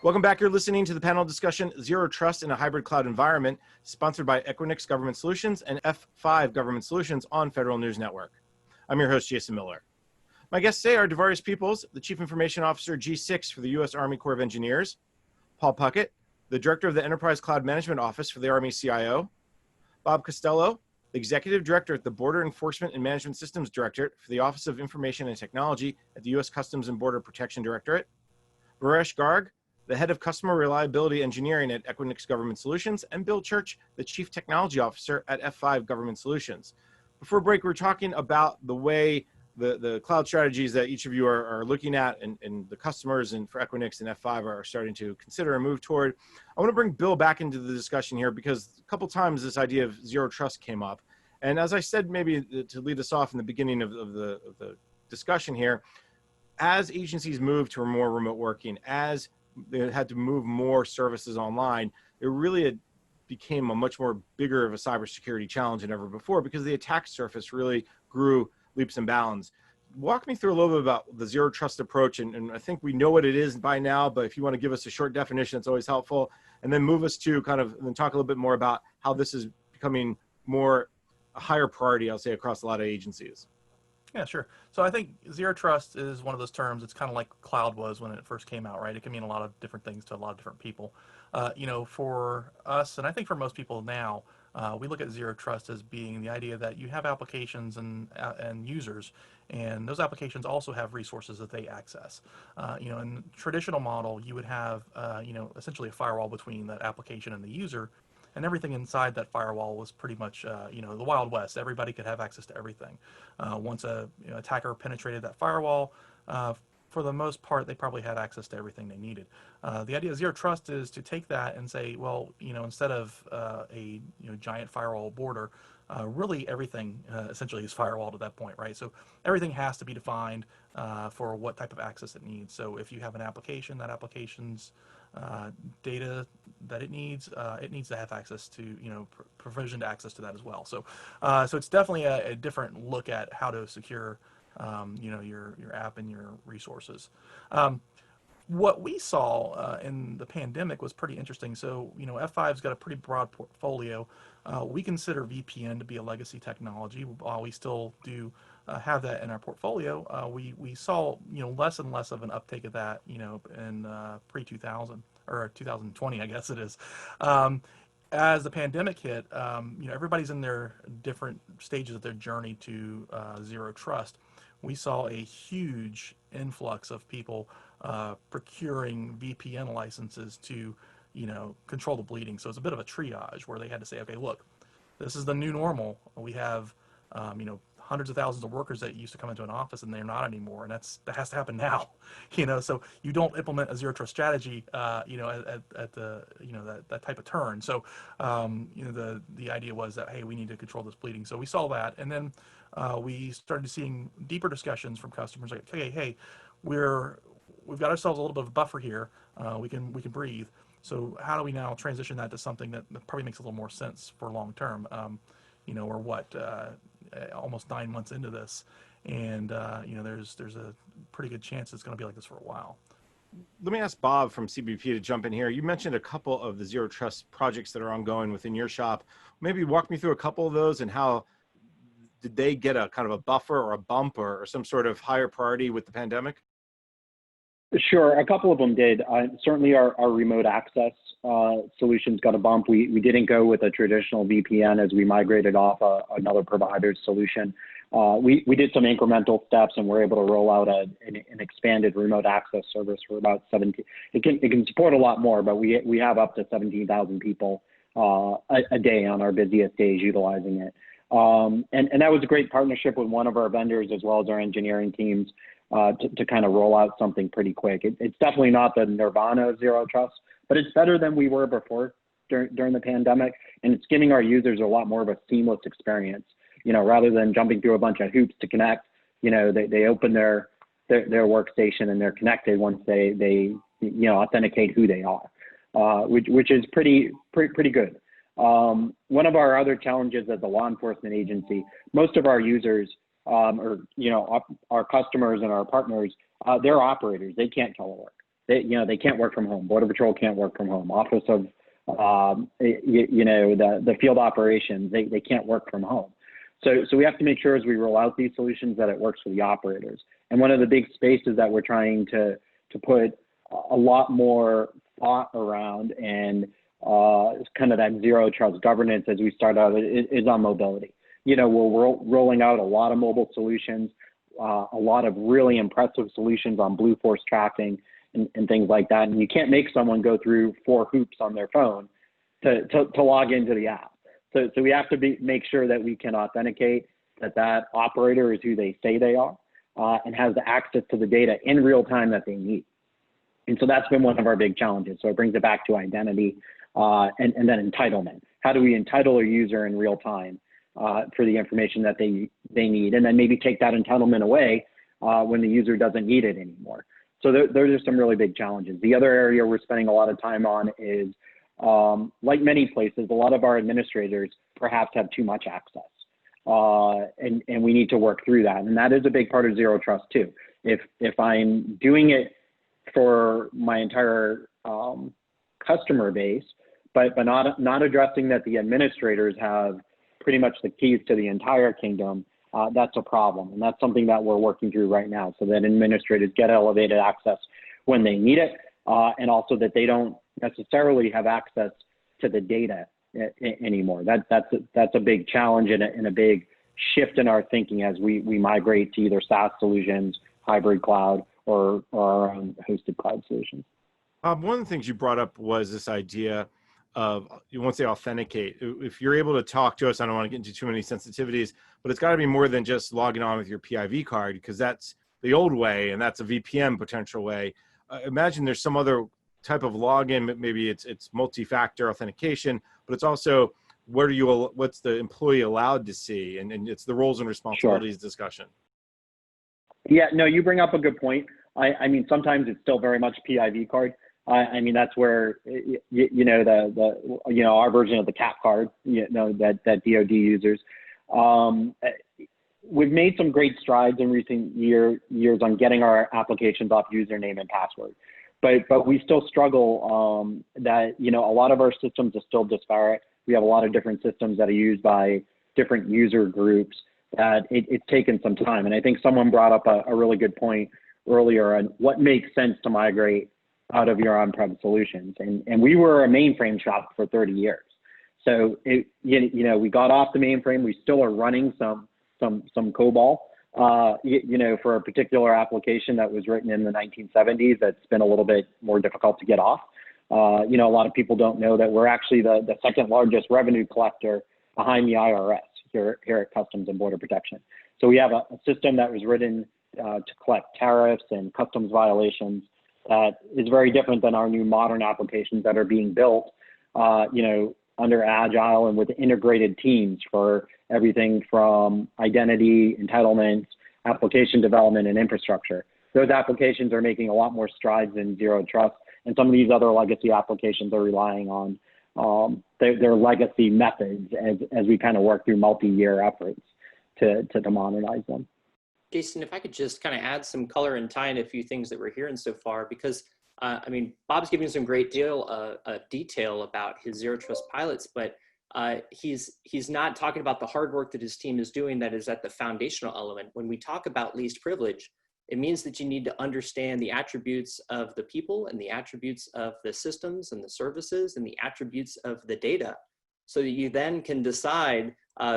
Welcome back. You're listening to the panel discussion, Zero Trust in a Hybrid Cloud Environment, sponsored by Equinix Government Solutions and F5 Government Solutions on Federal News Network. I'm your host, Jason Miller. My guests today are DeVarius Peoples, the Chief Information Officer G6 for the U.S. Army Corps of Engineers, Paul Puckett, the Director of the Enterprise Cloud Management Office for the Army CIO, Bob Costello, the Executive Director at the Border Enforcement and Management Systems Directorate for the Office of Information and Technology at the U.S. Customs and Border Protection Directorate, Varesh Garg, the Head of Customer Reliability Engineering at Equinix Government Solutions, and Bill Church, the Chief Technology Officer at F5 Government Solutions. Before break, we're talking about the way the cloud strategies that each of you are looking at and the customers and for Equinix and F5 are starting to consider and move toward. I want to bring Bill back into the discussion here because a couple times this idea of zero trust came up. And as I said, maybe to lead us off in the beginning of the discussion here, as agencies move to more remote working, as they had to move more services online, it really became a much more bigger of a cybersecurity challenge than ever before because the attack surface really grew leaps and bounds. Walk me through a little bit about the zero trust approach, and I think we know what it is by now, but if you want to give us a short definition, it's always helpful, and then move us to kind of, and then talk a little bit more about how this is becoming more a higher priority, I'll say, across a lot of agencies. Yeah, sure. So I think zero trust is one of those terms. It's kind of like cloud was when it first came out, right? It can mean a lot of different things to a lot of different people. For us, and I think for most people now, we look at zero trust as being the idea that you have applications and users, and those applications also have resources that they access. In the traditional model, you would have, essentially a firewall between that application and the user, and everything inside that firewall was pretty much, the Wild West. Everybody could have access to everything. Once a attacker penetrated that firewall, for the most part, they probably had access to everything they needed. The idea of zero trust is to take that and say, well, instead of a giant firewall border, really everything essentially is firewalled at that point, right? So everything has to be defined for what type of access it needs. So if you have an application, that application's data that it needs to have access to, provisioned access to that as well. So it's definitely a different look at how to secure your app and your resources. What we saw in the pandemic was pretty interesting. So, F5's got a pretty broad portfolio. We consider VPN to be a legacy technology. While we still do have that in our portfolio, we saw, less and less of an uptake of that, in pre-2000 or 2020, I guess it is. As the pandemic hit, everybody's in their different stages of their journey to zero trust. We saw a huge influx of people procuring VPN licenses to, control the bleeding. So it's a bit of a triage where they had to say, okay, look, this is the new normal. We have, hundreds of thousands of workers that used to come into an office and they're not anymore, and that has to happen now. So you don't implement a zero trust strategy, at the, that type of turn. So, the idea was that, hey, we need to control this bleeding. So we saw that, and then we started seeing deeper discussions from customers like, hey, we've got ourselves a little bit of a buffer here. We can breathe. So how do we now transition that to something that probably makes a little more sense for long term? We're almost 9 months into this, and there's a pretty good chance it's going to be like this for a while. Let me ask Bob from CBP to jump in here. You mentioned a couple of the zero trust projects that are ongoing within your shop. Maybe walk me through a couple of those and how did they get a kind of a buffer or a bump or some sort of higher priority with the pandemic? Sure, a couple of them did. Certainly our remote access solutions got a bump. We didn't go with a traditional VPN as we migrated off another provider's solution. We did some incremental steps and we're able to roll out an expanded remote access service for about 17. It can support a lot more, but we have up to 17,000 people a day on our busiest days utilizing it. And that was a great partnership with one of our vendors as well as our engineering teams to kind of roll out something pretty quick. It's definitely not the nirvana of zero trust, but it's better than we were before during the pandemic, and it's giving our users a lot more of a seamless experience. Rather than jumping through a bunch of hoops to connect, they open their workstation and they're connected once they authenticate who they are, which is pretty good. One of our other challenges as a law enforcement agency, most of our users, our customers and our partners, they're operators. They can't telework. they can't work from home. Border Patrol can't work from home. Office of, the field operations, they can't work from home. So we have to make sure as we roll out these solutions that it works for the operators. And one of the big spaces that we're trying to put a lot more thought around and kind of that zero trust governance as we start out is on mobility. We're rolling out a lot of mobile solutions, a lot of really impressive solutions on Blue Force tracking and things like that. And you can't make someone go through 4 hoops on their phone to log into the app. So we have to make sure that we can authenticate that operator is who they say they are and has the access to the data in real time that they need. And so that's been one of our big challenges. So it brings it back to identity and then entitlement. How do we entitle a user in real time for the information that they need, and then maybe take that entitlement away when the user doesn't need it anymore. So those are some really big challenges. The other area we're spending a lot of time on is, like many places, a lot of our administrators perhaps have too much access. And we need to work through that. And that is a big part of zero trust too. If I'm doing it for my entire customer base, but not addressing that the administrators have pretty much the keys to the entire kingdom, that's a problem. And that's something that we're working through right now, so that administrators get elevated access when they need it, and also that they don't necessarily have access to the data anymore. That's a big challenge and a big shift in our thinking as we migrate to either SaaS solutions, hybrid cloud, or our own hosted cloud solutions. One of the things you brought up was this idea of, you won't say authenticate. If you're able to talk to us, I don't want to get into too many sensitivities, but it's got to be more than just logging on with your PIV card, because that's the old way and that's a VPN potential way. Imagine there's some other type of login, maybe it's multi-factor authentication, but it's also what's the employee allowed to see, and it's the roles and responsibilities discussion. Yeah, no, you bring up a good point. I mean, sometimes it's still very much PIV card. I mean, that's where, our version of the CAP card, that DoD users. We've made some great strides in recent years on getting our applications off username and password. But we still struggle that, a lot of our systems are still disparate. We have a lot of different systems that are used by different user groups, that it's taken some time. And I think someone brought up a really good point earlier on what makes sense to migrate out of your on-prem solutions. And we were a mainframe shop for 30 years. So we got off the mainframe. We still are running some COBOL, for a particular application that was written in the 1970s that's been a little bit more difficult to get off. A lot of people don't know that we're actually the second largest revenue collector behind the IRS here at Customs and Border Protection. So we have a system that was written to collect tariffs and customs violations that is very different than our new modern applications that are being built, under Agile and with integrated teams for everything from identity, entitlements, application development, and infrastructure. Those applications are making a lot more strides in zero trust, and some of these other legacy applications are relying on their legacy methods as we kind of work through multi-year efforts to modernize them. Jason, if I could just kind of add some color and tie in a few things that we're hearing so far, because Bob's giving some great detail about his zero trust pilots, but he's not talking about the hard work that his team is doing that is at the foundational element. When we talk about least privilege, it means that you need to understand the attributes of the people and the attributes of the systems and the services and the attributes of the data, so that you then can decide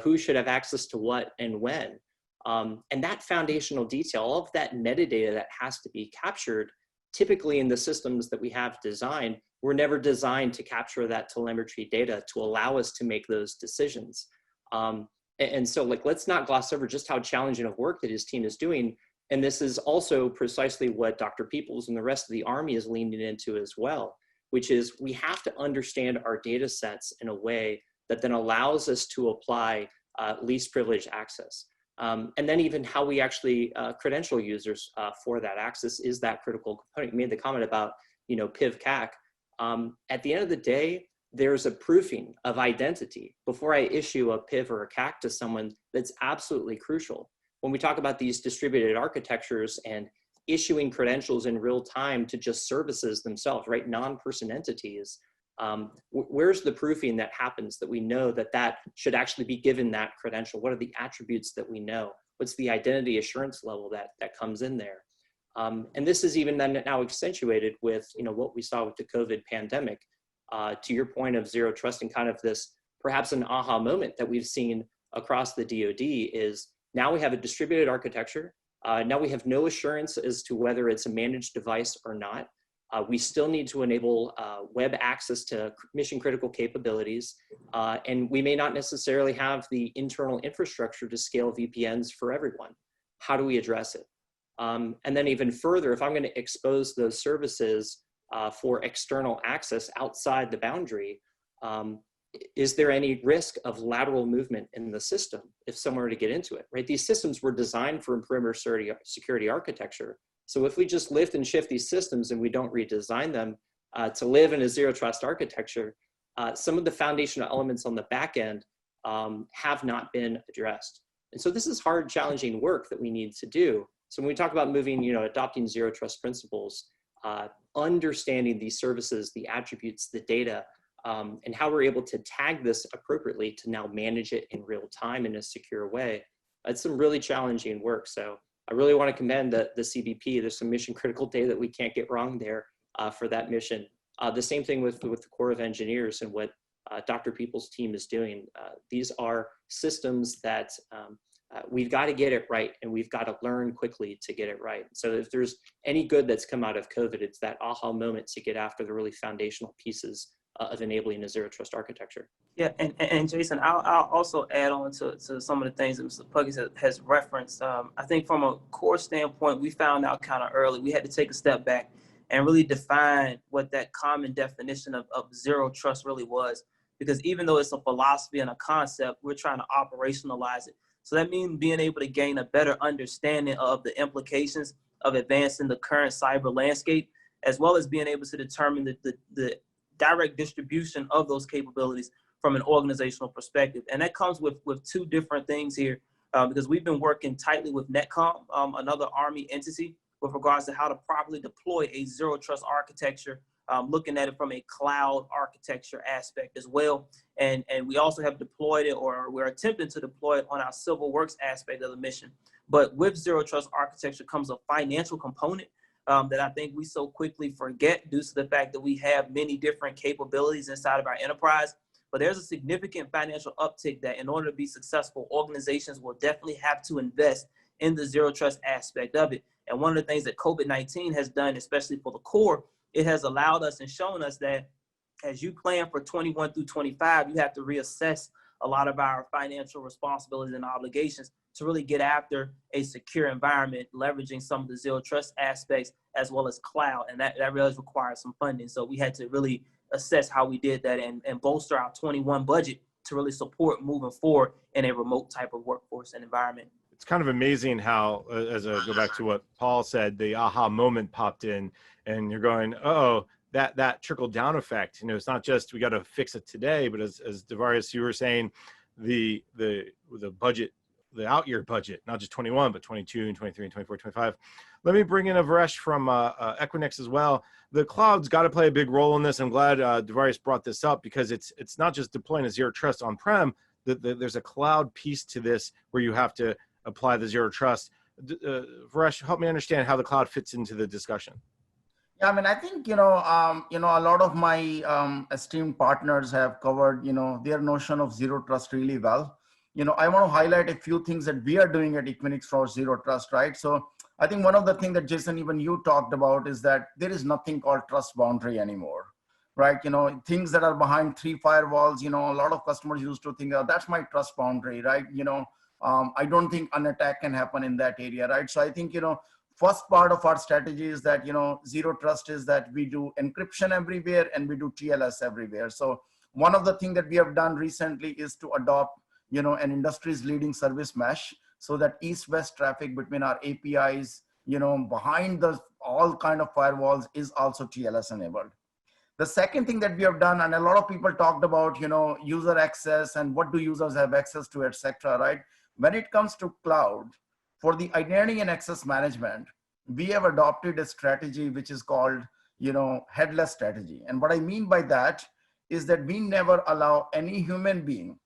who should have access to what and when. And that foundational detail, all of that metadata that has to be captured, typically in the systems that we have designed, were never designed to capture that telemetry data to allow us to make those decisions. And so let's not gloss over just how challenging of work that his team is doing. And this is also precisely what Dr. Peoples and the rest of the Army is leaning into as well, which is we have to understand our data sets in a way that then allows us to apply least privilege access. And then even how we actually credential users for that access is that critical component. You made the comment about, PIV-CAC. At the end of the day, there's a proofing of identity before I issue a PIV or a CAC to someone that's absolutely crucial. When we talk about these distributed architectures and issuing credentials in real time to just services themselves, right? Non-person entities. Where's the proofing that happens that we know that that should actually be given that credential? What are the attributes that we know? What's the identity assurance level that comes in there? And this is even then now accentuated with, you know, what we saw with the COVID pandemic. To your point of zero trust and kind of this, perhaps an aha moment that we've seen across the DoD is now we have a distributed architecture. Now we have no assurance as to whether it's a managed device or not. We still need to enable web access to mission critical capabilities. And we may not necessarily have the internal infrastructure to scale VPNs for everyone. How do we address it? And then even further, if I'm going to expose those services for external access outside the boundary, is there any risk of lateral movement in the system if someone were to get into it, right? These systems were designed for perimeter security architecture. So if we just lift and shift these systems and we don't redesign them to live in a zero trust architecture, some of the foundational elements on the back end have not been addressed. And so this is hard, challenging work that we need to do. So when we talk about moving, you know, adopting zero trust principles, understanding these services, the attributes, the data, and how we're able to tag this appropriately to now manage it in real time in a secure way. It's some really challenging work. So I really want to commend the CBP. There's some mission critical data that we can't get wrong there for that mission. The same thing with the Corps of Engineers and what Dr. Peoples' team is doing. These are systems that we've got to get it right, and we've got to learn quickly to get it right. So if there's any good that's come out of COVID, it's that aha moment to get after the really foundational pieces of enabling a zero trust architecture. Yeah, and Jason, I'll also add on to some of the things that Mr. Puggis has referenced. I think from a core standpoint, we found out kind of early. We had to take a step back and really define what that common definition of zero trust really was. Because even though it's a philosophy and a concept, we're trying to operationalize it. So that means being able to gain a better understanding of the implications of advancing the current cyber landscape, as well as being able to determine the direct distribution of those capabilities from an organizational perspective. And that comes with two different things here, because we've been working tightly with Netcom, another Army entity, with regards to how to properly deploy a zero trust architecture, looking at it from a cloud architecture aspect as well. And we also have deployed it, or we're attempting to deploy it on our civil works aspect of the mission. But with zero trust architecture comes a financial component that I think we so quickly forget due to the fact that we have many different capabilities inside of our enterprise. But there's a significant financial uptick that in order to be successful, organizations will definitely have to invest in the zero trust aspect of it. And one of the things that COVID-19 has done, especially for the Corps, it has allowed us and shown us that as you plan for 21 through 25, you have to reassess a lot of our financial responsibilities and obligations to really get after a secure environment, leveraging some of the zero trust aspects as well as cloud. And that really requires some funding. So we had to really assess how we did that and bolster our 21 budget to really support moving forward in a remote type of workforce and environment. It's kind of amazing how, as I go back to what Paul said, the aha moment popped in and you're going, oh, that trickle down effect. You know, it's not just we got to fix it today, but as Devarius, you were saying, the budget, the out year budget, not just 21, but 22 and 23 and 24, 25. Let me bring in Avaresh from Equinix as well. The cloud's got to play a big role in this. I'm glad Devarius brought this up because it's not just deploying a zero trust on-prem. There's a cloud piece to this where you have to apply the zero trust. Varesh, help me understand how the cloud fits into the discussion. Yeah, I mean, I think, a lot of my esteemed partners have covered, their notion of zero trust really well. I want to highlight a few things that we are doing at Equinix for zero trust, right? So I think one of the things that Jason, even you talked about is that there is nothing called trust boundary anymore, right? Things that are behind 3 firewalls, a lot of customers used to think, oh, that's my trust boundary, right? I don't think an attack can happen in that area, right? So I think, first part of our strategy is that, zero trust is that we do encryption everywhere and we do TLS everywhere. So one of the things that we have done recently is to adopt, an industry's leading service mesh so that east-west traffic between our APIs, behind all kind of firewalls is also TLS enabled. The second thing that we have done, and a lot of people talked about, user access and what do users have access to, etc., right? When it comes to cloud, for the identity and access management, we have adopted a strategy which is called, headless strategy. And what I mean by that is that we never allow any human being,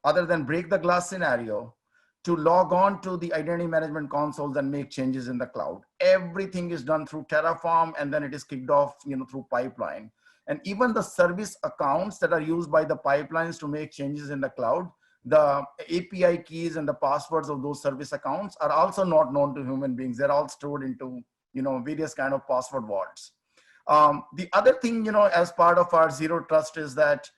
other than break the glass scenario, to log on to the identity management consoles and make changes in the cloud. Everything is done through Terraform, and then it is kicked off, through pipeline. And even the service accounts that are used by the pipelines to make changes in the cloud, the API keys and the passwords of those service accounts are also not known to human beings. They're all stored into, various kind of password vaults. The other thing, as part of our zero trust is that,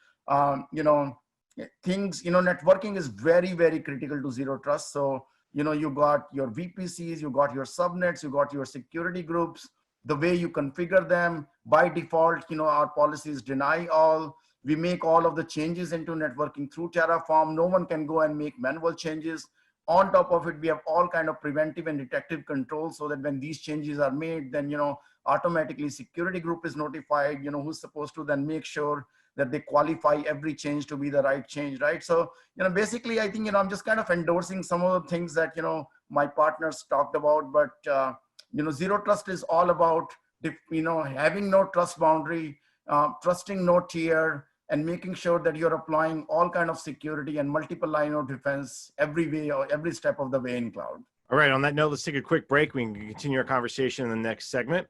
networking is very, very critical to zero trust. So, you got your VPCs, you got your subnets, you got your security groups, the way you configure them. By default, our policies deny all. We make all of the changes into networking through Terraform. No one can go and make manual changes. On top of it, we have all kind of preventive and detective controls so that when these changes are made, then, automatically security group is notified, who's supposed to then make sure that they qualify every change to be the right change, right? So, basically, I think, I'm just kind of endorsing some of the things that, my partners talked about, but, zero trust is all about, having no trust boundary, trusting no tier, and making sure that you're applying all kind of security and multiple line of defense every way or every step of the way in cloud. All right, on that note, let's take a quick break. We can continue our conversation in the next segment.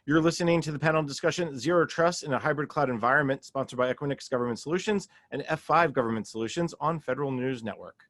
You're listening to the panel discussion, Zero Trust in a Hybrid Cloud Environment, sponsored by Equinix Government Solutions and F5 Government Solutions on Federal News Network.